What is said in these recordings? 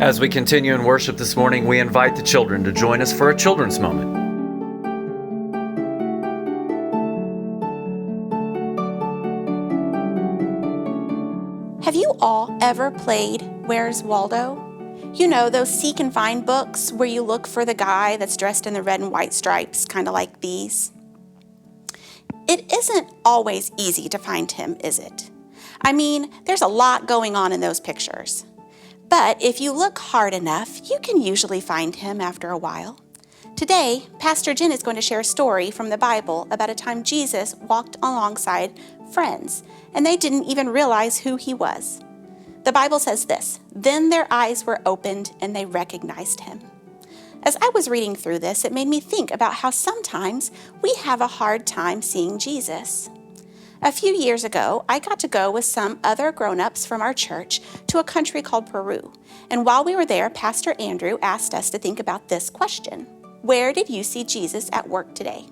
As we continue in worship this morning, we invite the children to join us for a children's moment. Have you all ever played Where's Waldo? You know, those seek and find books where you look for the guy that's dressed in the red and white stripes, kind of like these. It isn't always easy to find him, is it? I mean, there's a lot going on in those pictures. But if you look hard enough, you can usually find him after a while. Today, Pastor Jen is going to share a story from the Bible about a time Jesus walked alongside friends, and they didn't even realize who he was. The Bible says this, "Then their eyes were opened and they recognized him." As I was reading through this, it made me think about how sometimes we have a hard time seeing Jesus. A few years ago, I got to go with some other grown-ups from our church to a country called Peru. And while we were there, Pastor Andrew asked us to think about this question: where did you see Jesus at work today?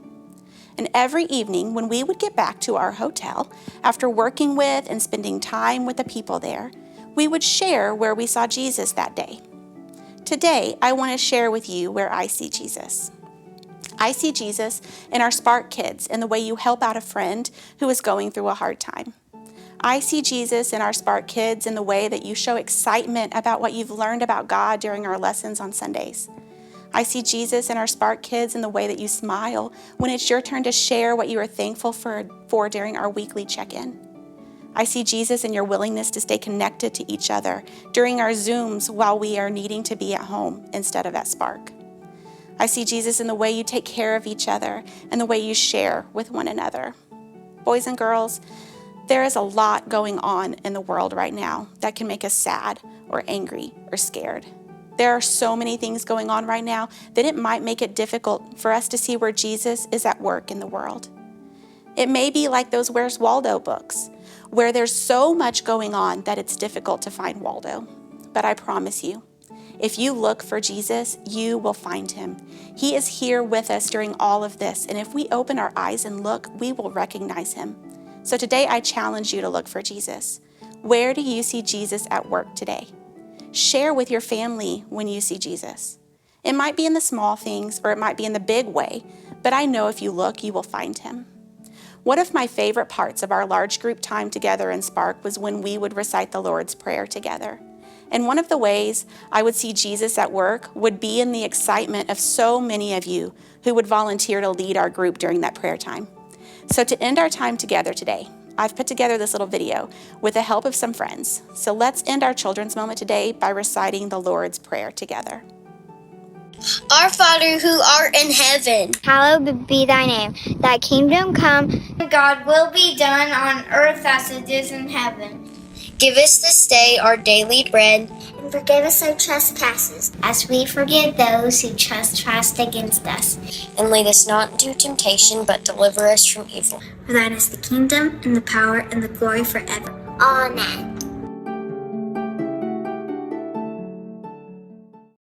And every evening when we would get back to our hotel, after working with and spending time with the people there, we would share where we saw Jesus that day. Today, I want to share with you where I see Jesus. I see Jesus in our Spark kids in the way you help out a friend who is going through a hard time. I see Jesus in our Spark kids in the way that you show excitement about what you've learned about God during our lessons on Sundays. I see Jesus in our Spark kids in the way that you smile when it's your turn to share what you are thankful for during our weekly check-in. I see Jesus in your willingness to stay connected to each other during our Zooms while we are needing to be at home instead of at Spark. I see Jesus in the way you take care of each other and the way you share with one another. Boys and girls, there is a lot going on in the world right now that can make us sad or angry or scared. There are so many things going on right now that it might make it difficult for us to see where Jesus is at work in the world. It may be like those Where's Waldo books, where there's so much going on that it's difficult to find Waldo. But I promise you, if you look for Jesus, you will find him. He is here with us during all of this, and if we open our eyes and look, we will recognize him. So today I challenge you to look for Jesus. Where do you see Jesus at work today? Share with your family when you see Jesus. It might be in the small things or it might be in the big way, but I know if you look, you will find him. One of my favorite parts of our large group time together in Spark was when we would recite the Lord's Prayer together. And one of the ways I would see Jesus at work would be in the excitement of so many of you who would volunteer to lead our group during that prayer time. So to end our time together today, I've put together this little video with the help of some friends. So let's end our children's moment today by reciting the Lord's Prayer together. Our Father who art in heaven, hallowed be thy name. Thy kingdom come. God will be done on earth as it is in heaven. Give us this day our daily bread, and forgive us our trespasses, as we forgive those who trespass against us. And lead us not into temptation, but deliver us from evil. For thine is the kingdom, and the power, and the glory forever. Amen.